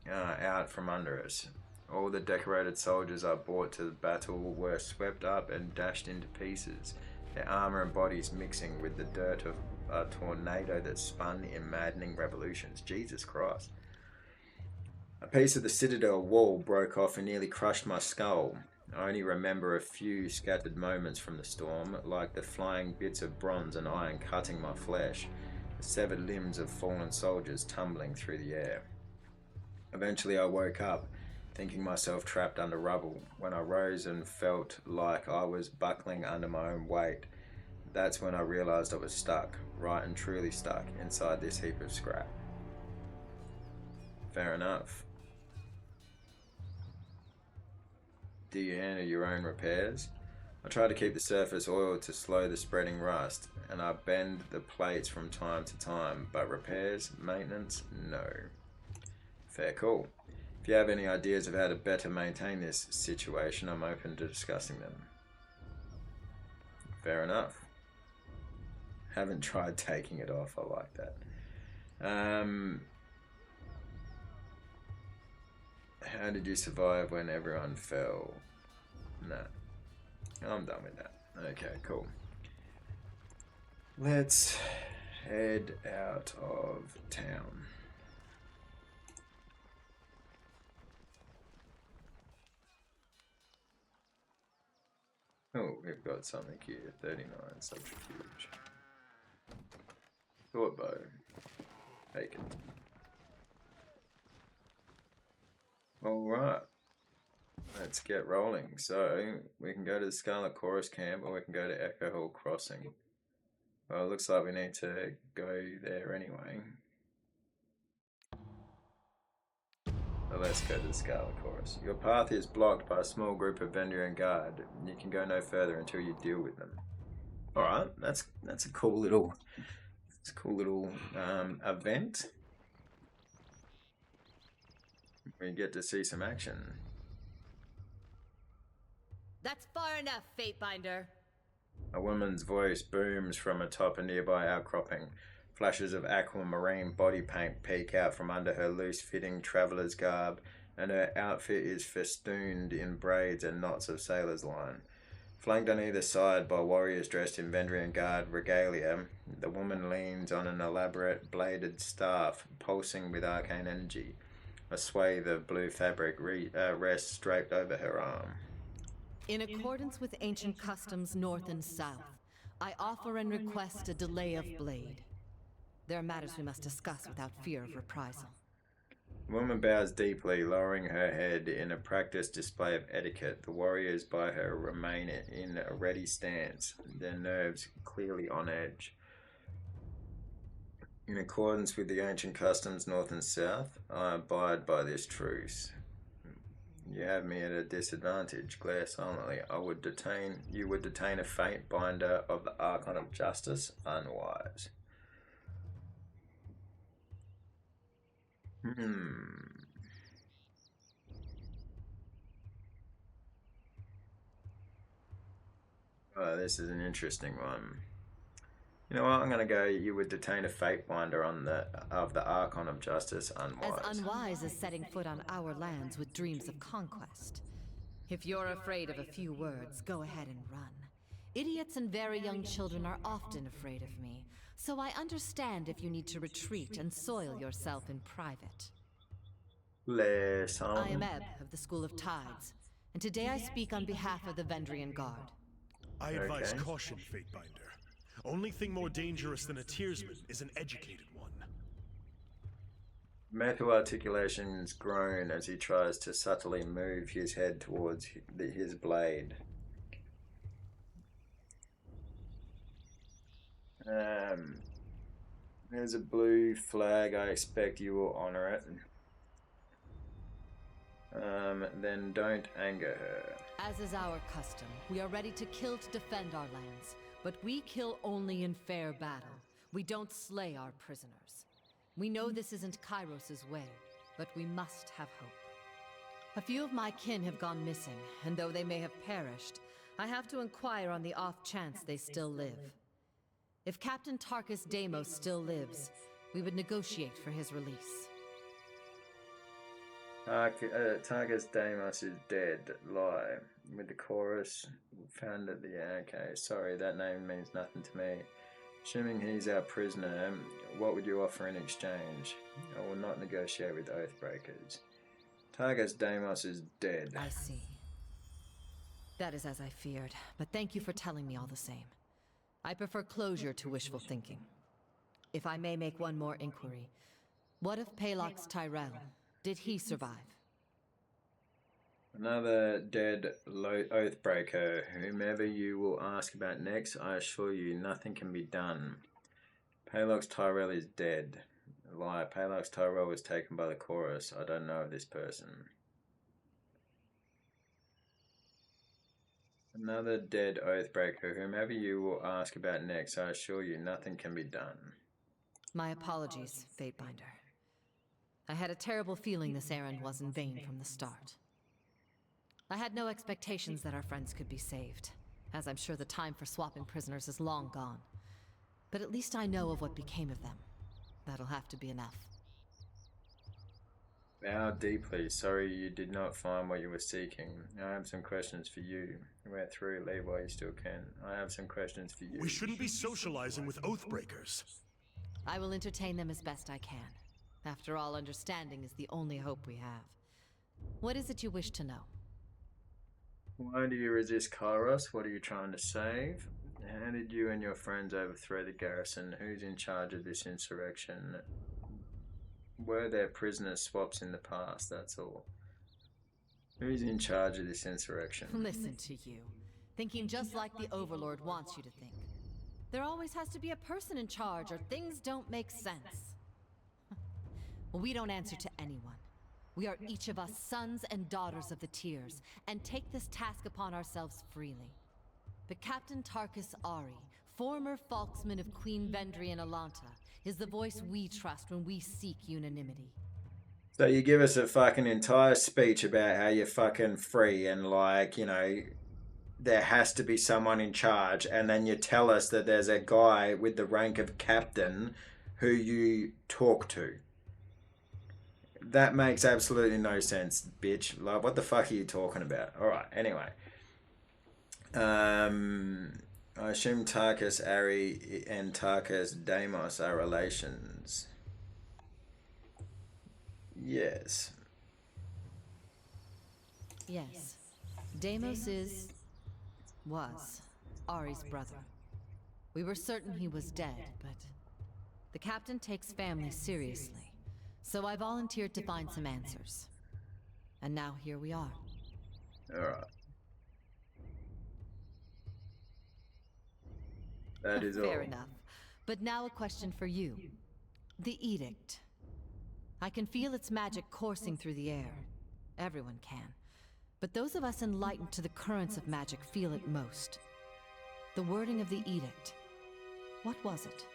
out from under us. All the decorated soldiers I brought to the battle were swept up and dashed into pieces, their armor and bodies mixing with the dirt of a tornado that spun in maddening revolutions. Jesus Christ. A piece of the citadel wall broke off and nearly crushed my skull. I only remember a few scattered moments from the storm, like the flying bits of bronze and iron cutting my flesh, the severed limbs of fallen soldiers tumbling through the air. Eventually I woke up, thinking myself trapped under rubble. When I rose and felt like I was buckling under my own weight, that's when I realized I was stuck, right and truly stuck, inside this heap of scrap. Fair enough. Do you handle your own repairs? I try to keep the surface oiled to slow the spreading rust, and I bend the plates from time to time, but repairs, maintenance, no. Fair call. If you have any ideas of how to better maintain this situation, I'm open to discussing them. Fair enough. Haven't tried taking it off, I like that. How did you survive when everyone fell? Nah. I'm done with that. Okay, cool. Let's head out of town. Oh, we've got something here. 39 subterfuge. Thought bow. Take it. Alright. Let's get rolling. So, we can go to the Scarlet Chorus camp or we can go to Echo Hall Crossing. Well, it looks like we need to go there anyway. So let's go to the Scarlet Chorus. Your path is blocked by a small group of Vendrian Guard. You can go no further until you deal with them. Alright, that's a cool little event. We get to see some action. That's far enough, Fatebinder. A woman's voice booms from atop a nearby outcropping. Flashes of aquamarine body paint peek out from under her loose-fitting traveller's garb, and her outfit is festooned in braids and knots of sailor's line. Flanked on either side by warriors dressed in Vendrian Guard regalia, the woman leans on an elaborate bladed staff pulsing with arcane energy. A swathe of blue fabric rests draped over her arm. In accordance with ancient customs north and south, I offer and request a delay of blade. There are matters we must discuss without fear of reprisal. The woman bows deeply, lowering her head in a practiced display of etiquette. The warriors by her remain in a ready stance, their nerves clearly on edge. In accordance with the ancient customs north and south, I abide by this truce. You have me at a disadvantage. Glare silently. You would detain a fate binder of the Archon of Justice. Unwise. Oh, this is an interesting one. You know what? I'm gonna go. You would detain a fate binder of the Archon of Justice. Unwise. As unwise as setting foot on our lands with dreams of conquest. If you're afraid of a few words, go ahead and run. Idiots and very young children are often afraid of me, so I understand if you need to retreat and soil yourself in private. I am Ebb of the School of Tides, and today I speak on behalf of the Vendrian Guard. I advise caution, Fatebinder. Only thing more dangerous than a tearsman is an educated one. Matthew articulations groan as he tries to subtly move his head towards his blade. There's a blue flag. I expect you will honor it. Then don't anger her. As is our custom, we are ready to kill to defend our lands. But we kill only in fair battle. We don't slay our prisoners. We know this isn't Kairos' way, but we must have hope. A few of my kin have gone missing, and though they may have perished, I have to inquire on the off chance they still live. If Captain Tarkus Deimos still lives, we would negotiate for his release. Tarkus Deimos is dead. Lie. With the chorus found at the... Okay, sorry, that name means nothing to me. Assuming he's our prisoner, what would you offer in exchange? I will not negotiate with oathbreakers. Tarkus Deimos is dead. I see. That is as I feared, but thank you for telling me all the same. I prefer closure to wishful thinking. If I may make one more inquiry, what of Palox Tyrell? Did he survive? Another dead oathbreaker. Whomever you will ask about next, I assure you nothing can be done. Palox Tyrell is dead. Lie. Palox Tyrell was taken by the chorus. I don't know of this person. Another dead oathbreaker. Whomever you will ask about next, I assure you nothing can be done. My apologies, Fatebinder. I had a terrible feeling this errand was in vain from the start. I had no expectations that our friends could be saved, as I'm sure the time for swapping prisoners is long gone. But at least I know of what became of them. That'll have to be enough. Bow deeply. Sorry you did not find what you were seeking. I have some questions for you. We're through. Leave while you still can. I have some questions for you. We shouldn't be socializing with oathbreakers. I will entertain them as best I can. After all, understanding is the only hope we have. What is it you wish to know? Why do you resist Kairos? What are you trying to save? How did you and your friends overthrow the garrison? Who's in charge of this insurrection? Were there prisoner swaps in the past? That's all. Who's in charge of this insurrection? Listen to you. Thinking just like the Overlord wants you to think. There always has to be a person in charge or things don't make sense. Well, we don't answer to anyone. We are each of us sons and daughters of the Tears, and take this task upon ourselves freely. But Captain Tarkus Ari, former Falksman of Queen Vendrian Alanta, is the voice we trust when we seek unanimity. So you give us a fucking entire speech about how you're fucking free and like, you know, there has to be someone in charge, and then you tell us that there's a guy with the rank of captain who you talk to. That makes absolutely no sense, bitch. Like, what the fuck are you talking about? Alright, anyway. I assume Tarkus Ari and Tarkus Deimos are relations. Yes. Yes. Deimos was Ari's brother. We were certain he was dead, but the captain takes family seriously. So I volunteered to find some answers. And now here we are. Alright. That is all. Fair enough. But now a question for you. The edict. I can feel its magic coursing through the air. Everyone can. But those of us enlightened to the currents of magic feel it most. The wording of the edict. What was it?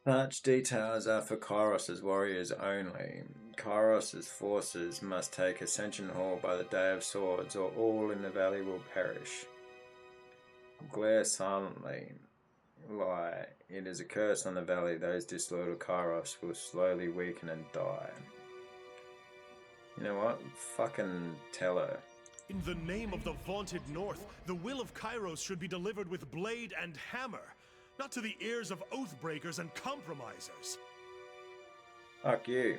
Such details are for Kairos' warriors only. Kairos' forces must take Ascension Hall by the Day of Swords, or all in the valley will perish. Glare silently. Lie. It is a curse on the valley. Those disloyal Kairos will slowly weaken and die. You know what? Fucking tell her. In the name of the vaunted North, the will of Kairos should be delivered with blade and hammer, not to the ears of oathbreakers and compromisers. Fuck you.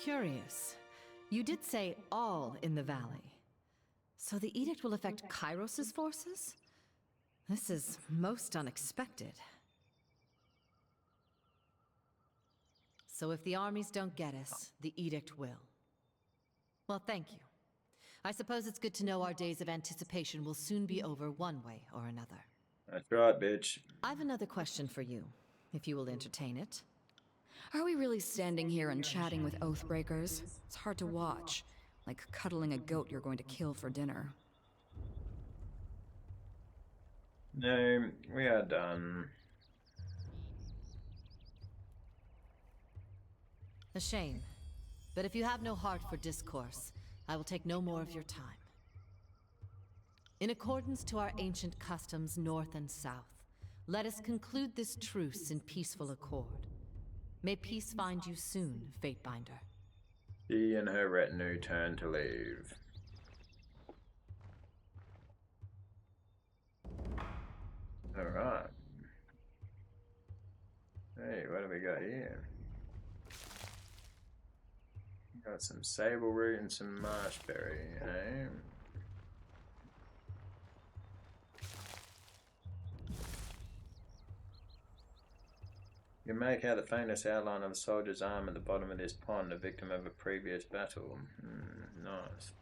Curious. You did say all in the valley. So the edict will affect Kairos' forces? This is most unexpected. So if the armies don't get us, the edict will. Well, thank you. I suppose it's good to know our days of anticipation will soon be over one way or another. That's right, bitch. I've another question for you, if you will entertain it. Are we really standing here and chatting with oathbreakers? It's hard to watch. Like cuddling a goat you're going to kill for dinner. No, we are done. A shame. But if you have no heart for discourse, I will take no more of your time. In accordance to our ancient customs, north and south, let us conclude this truce in peaceful accord. May peace find you soon, Fatebinder. She and her retinue turn to leave. Alright. Hey, what do we got here? Got some sable root and some marshberry, eh? You can make out the faintest outline of a soldier's arm at the bottom of this pond, a victim of a previous battle. Nice.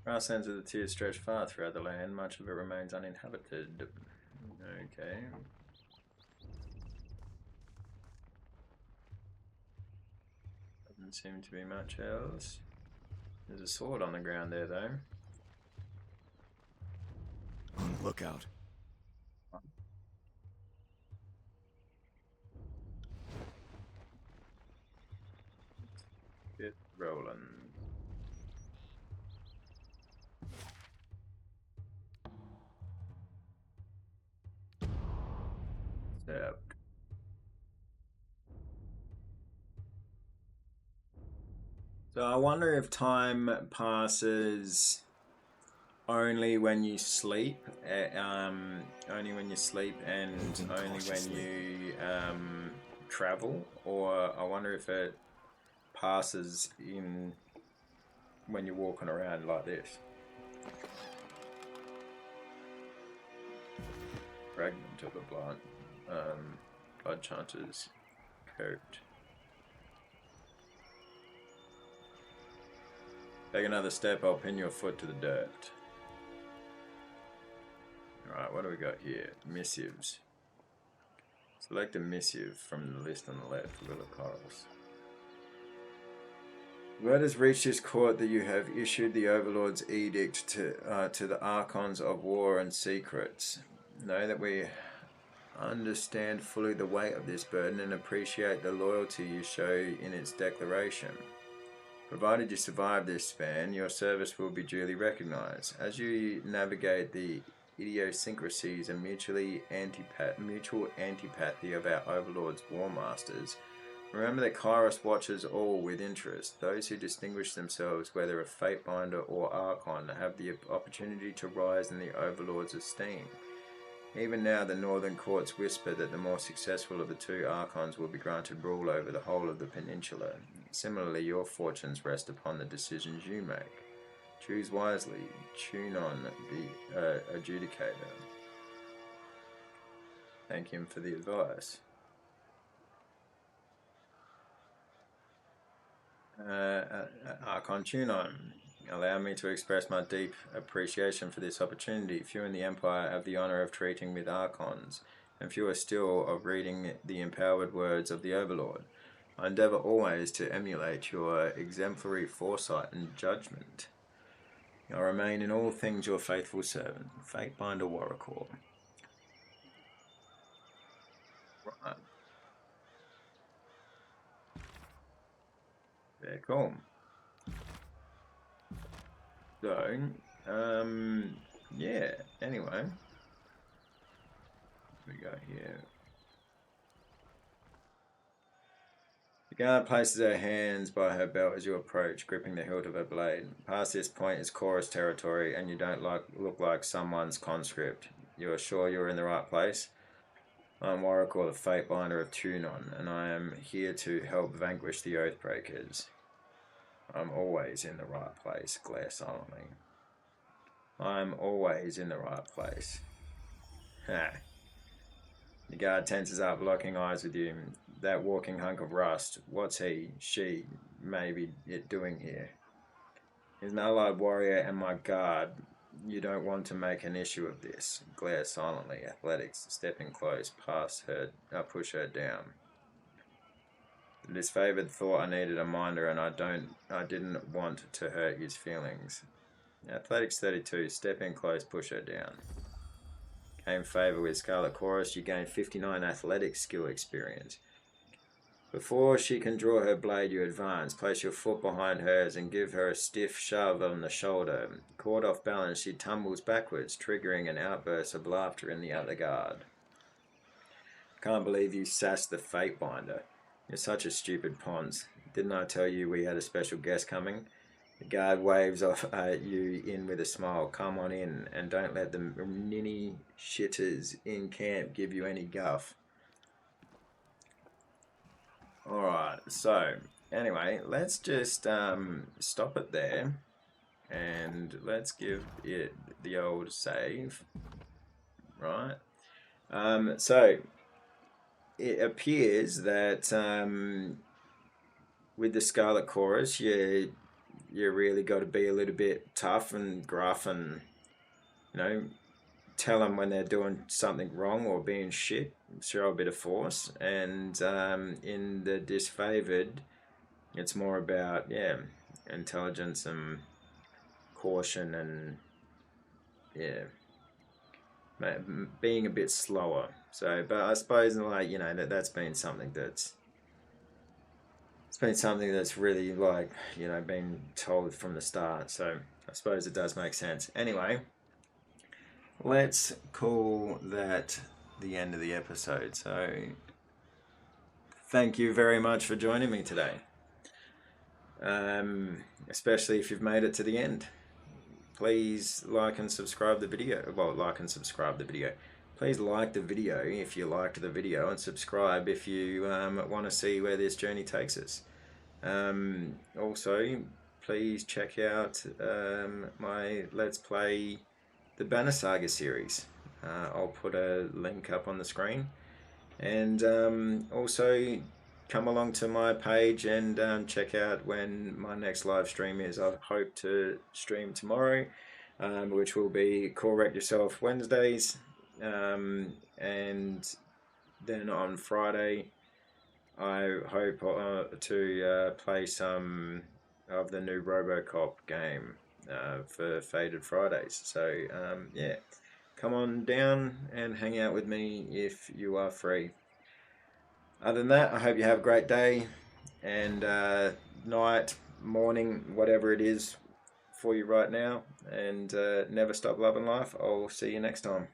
Grasslands of the Tears stretch far throughout the land, much of it remains uninhabited. Okay. Doesn't seem to be much else. There's a sword on the ground there, though. On the lookout. Get rolling. Yep. So I wonder if time passes only when you sleep, only when you sleep and only when you travel, or I wonder if it passes in when you're walking around like this. Fragment of a blood chances coat. Take another step, I'll pin your foot to the dirt. Alright, what do we got here? Missives. Select a missive from the list on the left, Will of Corals. Word has reached this court that you have issued the Overlord's edict to the Archons of War and Secrets. Know that we understand fully the weight of this burden and appreciate the loyalty you show in its declaration. Provided you survive this span, your service will be duly recognized. As you navigate the idiosyncrasies and mutual antipathy of our Overlord's War Masters, Remember that Kairos watches all with interest. Those who distinguish themselves, whether a Fatebinder or Archon, have the opportunity to rise in the Overlord's esteem. Even now, the Northern Courts whisper that the more successful of the two Archons will be granted rule over the whole of the peninsula. Similarly, your fortunes rest upon the decisions you make. Choose wisely. Tune on the adjudicator. Thank him for the advice. Archon Tune on. Allow me to express my deep appreciation for this opportunity. Few in the Empire have the honor of treating with Archons, and fewer still of reading the empowered words of the Overlord. I endeavor always to emulate your exemplary foresight and judgment. I remain in all things your faithful servant, Fatebinder Warrior. Right. Very cool. So, yeah, anyway. We go here. The guard places her hands by her belt as you approach, gripping the hilt of her blade. Past this point is chorus territory, and you don't look like someone's conscript. You are sure you're in the right place? I'm Warwick, the Fatebinder of Tunon, and I am here to help vanquish the oathbreakers. I'm always in the right place, glare silently. I'm always in the right place. Ha. The guard tenses up, locking eyes with you. That walking hunk of rust, what's he, she, maybe it doing here? He's an allied warrior and my guard. You don't want to make an issue of this. Glare silently. Athletics, stepping close, past her, push her down. The disfavored thought I needed a minder, and I didn't want to hurt his feelings. Athletics 32, step in close, push her down. Gain favor with Scarlet Chorus, you gain 59 athletics skill experience. Before she can draw her blade, you advance. Place your foot behind hers and give her a stiff shove on the shoulder. Caught off balance, she tumbles backwards, triggering an outburst of laughter in the other guard. Can't believe you sassed the Fatebinder. You're such a stupid ponce. Didn't I tell you we had a special guest coming? The guard waves off you in with a smile. Come on in, and don't let the ninny shitters in camp give you any guff. Alright, so, anyway, let's just stop it there, and let's give it the old save, right? So, it appears that with the Scarlet Chorus, you really got to be a little bit tough and gruff and, you know, tell them when they're doing something wrong or being shit, show a bit of force. And in the disfavored, it's more about, yeah, intelligence and caution and, yeah, being a bit slower. So, but I suppose, like, you know, that's been something that's, it's been something that's really, like, you know, been told from the start. So I suppose it does make sense. Anyway, let's call that the end of the episode. So thank you very much for joining me today. Especially if you've made it to the end. Please like and subscribe the video. Well, like and subscribe the video. Please like the video if you liked the video, and subscribe if you want to see where this journey takes us. Also, please check out my Let's Play the Banner Saga series. I'll put a link up on the screen. And also come along to my page and check out when my next live stream is. I hope to stream tomorrow, which will be Call Wreck Yourself Wednesdays. And then on Friday, I hope to play some of the new RoboCop game for Faded Fridays. So yeah, come on down and hang out with me if you are free. Other than that, I hope you have a great day and night, morning, whatever it is for you right now. And never stop loving life. I'll see you next time.